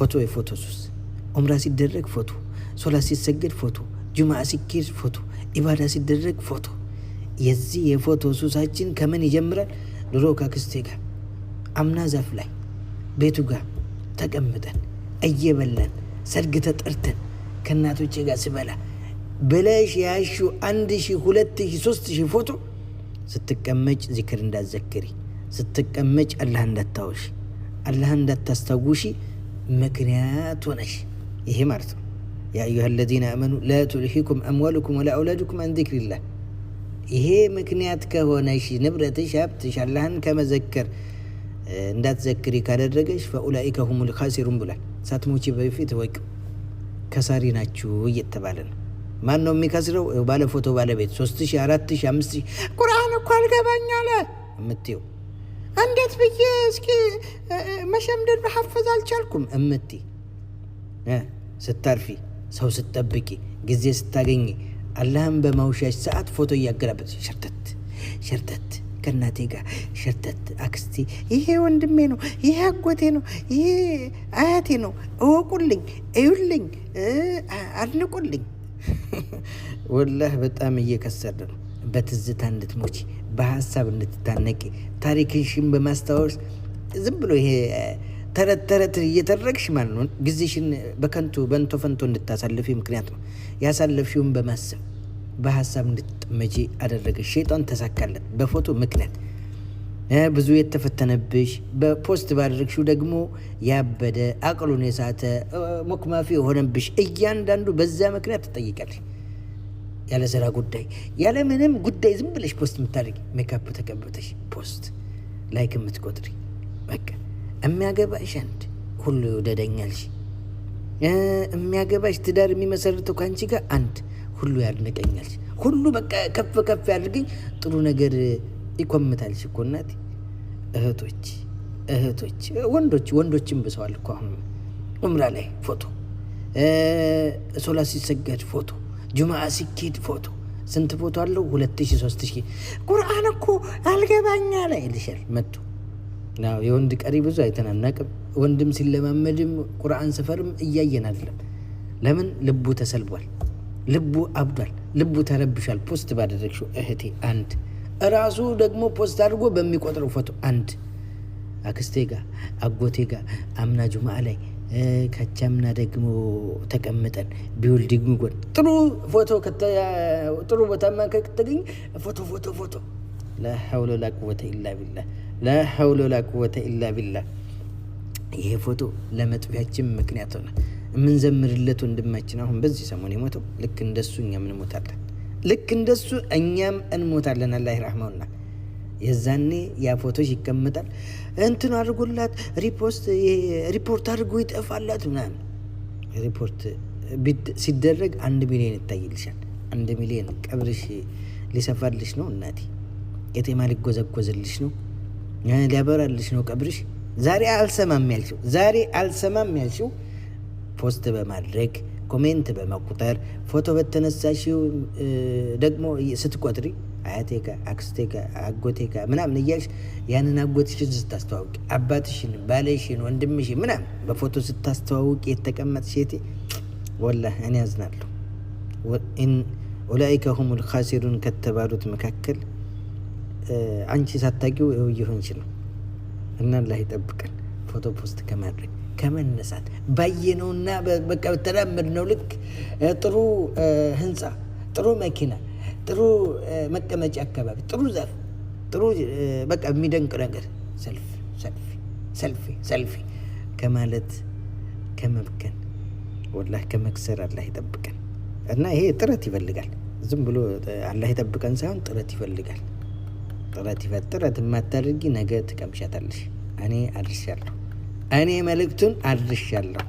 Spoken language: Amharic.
ፎቶ የፎቶ ሱስ ዑምራ ሲደረግ ፎቶ ሶላት ሲሰገድ ፎቶ ጁማዓ ሲኬድ ፎቶ ኢባዳ ሲደረግ ፎቶ የዚህ የፎቶ ሱሳችን ከምን ይጀምራል ድሮ ካክስቴ ጋር አምና ዛፍ ላይ ቤቱ ጋር ተቀምጠን እየበላን ሰርግ ተጠርተን ከናቶቼ ጋር ስበላ ብለሽ ያሹ 1000 2000 3000 ፎቶ ስትቀመጭ ዚክር እንዳትዘክሪ ስትቀመጭ አላህ እንዳታውሽ አላህ እንዳታስታውሺ ምክንያት ሆነሽ ይሄ ማለት ነው ያ አዩሃ الذين آمنوا لا تلهكم أموالكم ولا أولادكم عن ذكر الله ይሄ ምክንያት ከሆነሽ ንብረትሽ ሀብትሽ አላህን ከመዘከር እንዳትዘክሪ ካደረገሽ فأولئك هم الخاسرون ብሏል ሳትሞቺ በፊት ወቅ ከሳሪ ናችሁ እየተባለ ነው ማን ነው የሚከስረው ባለ ፎቶ ባለቤት 3000 4000 5000 ቁርአን እኮ አልገባኝ አለ እምትይው እንዴት ብዬ እስኪ መሸምደድ በሐፈዝ አልቻልኩም እምትይ ስታርፊ ሰው ስትጠብቂ ጊዜ ስታገኝ አላህን በማውሻሽ ሰዓት ፎቶ እያገላበጥ ሸርተት ከናቴ ጋር ሸርተት አክስቴ ይሄ ወንድሜ ነው ይሄ አጎቴ ነው ይሄ አያቴ ነው እወቁልኝ እዩልኝ አድንቁልኝ ወላህ በጣም እየከሰረ ነው በትዝታ እንድትሞቺ በሐሳብ እንድትታነቂ ታሪክሽን በማስታወስ ዝም ብሎ ይሄ ተረት እየተረክሽ ማለት ነው ጊዜሽን በከንቱ በእንቶ ፈንቶ እንድታሳልፊ ምክንያት ነው ያሳለፍሽውን በማሰብ በሐሳብ እንድትጠመጂ አደረገሽ ሸይጣን ተሳካለት በፎቶ ምክንያት ብዙ የተፈተነብሽ በፖስት ባደረግሽው ደግሞ ያበደ አቅሉን የሳተ ሙክማፊ የሆነብሽ እያንዳንዱ በዛ ምክንያት ትጠይቃለሽ ያለ ስራ ጉዳይ ያለ ምንም ጉዳይ ዝም ብለሽ ፖስት የምታደርጊ ሜካፕ ተቀብተሽ ፖስት ላይክ የምትቆጥሪ በቃ የሚያገባሽ አንድ ሁሉ ይወደደኛልሽ የሚያገባሽ ትዳር የሚመሰርተው ካንቺ ጋር አንድ ሁሉ ያድንቀኛልሽ ሁሉ በቃ ከፍ ከፍ ያድርገኝ ጥሩ ነገር ይኮምታልሽ እኮ እናቴ እህቶች ወንዶችም ብሰዋል እኮ አሁን ዑምራ ላይ ፎቶ ሶላት ሲሰገድ ፎቶ ጁማዓ ሲኬድ ፎቶ ስንት ፎቶ አለው 2000 3000 ቁርአን እኮ አልገባኝ አለ ይልሻል መጥቶ ናው የወንድ ቀሪ ብዙ አይተናናቅም ወንድም ሲለማመድም ቁርአን ሰፈርም እያየን አይደለም ለምን ልቡ ተሰልቧል ልቡ አብዷል ልቡ ተረብሻል ፖስት ባደረግሽው እህቴ አንድ ራሱ ደግሞ ፖስት አድርጎ በሚቆጥረው ፎቶ አንድ አክስቴ ጋር አጎቴ ጋር አምና ጁማዓ ላይ ከቻምና ደግሞ ተቀምጠን ቢውልዲንግ ጎን ጥሩ ፎቶ ጥሩ ቦታማ ከተገኘ ፎቶ لا حول ولا قوة إلا بالله لا حول ولا قوة إلا بالله ይሄ ፎቶ ለመጥፊያችን ምክንያት ሆነ ምን ዘምርለት ወንድማችን አሁን በዚህ ሰሞን ይሞተው ልክ እንደሱ እኛም እንሞታለን ልክ እንደሱ እኛም እንሞታለን አላህ ይርሐመውና የዛኔ ያ ፎቶሽ ይቀመጣል እንትን አድርጎላት ሪፖርት አድርጎ ይጠፋላት ምናምን ሪፖርት ሲደረግ 1 ሚሊዮን ይታይልሻል 1 ሚሊዮን ቀብርሽ ሊሰፋልሽ ነው እናቴ የቴማ ሊጎዘጎዝልሽ ነው ሊያበራልሽ ነው ቀብርሽ ዛሬ አልሰማም ያልሽው ፖስት በማድረግ ኮሜንት በመቁጠር ፎቶ በተነሳሽው ደግሞ ስትቆጥሪ አያቴ ጋር አክስቴ ጋር አጎቴ ጋር ምናምን እያልሽ ያንን አጎትሽን ስታስተዋውቂ አባትሽን ባለሽን ወንድምሽን ምናምን በፎቶ ስታስተዋውቂ የተቀመጥሽ እህቴ ወላሂ እኔ አዝናለሁ ኡላኢከ ሁሙል ኻሲሩን ከተባሉት መካከል አንቺ ሳታቂው ይሁንሽ ነው እና አላህ ይጠብቀን ፎቶ ፖስት ከማድረግ ከመነሳት ባየነውና በቃ ተራመድነው ልክ ጥሩ ህንጻ ጥሩ መኪና ጥሩ መቀመጫ አካባቢ ጥሩ ዛፍ ጥሩ በቃ የሚደንቅ ነገር ሰልፊ ከማለት ከመብከን ወላሂ ከመክሰር አላህ ይጠብቀን እና ይሄ ጥረት ይፈልጋል ዝም ብሎ አላህ ይጠብቀን ሳይሆን ጥረት ይፈልጋል ጥረት የማታደርጊ ነገ ትቀምሻታለሽ እኔ መልእክቱን አድርሻለሁ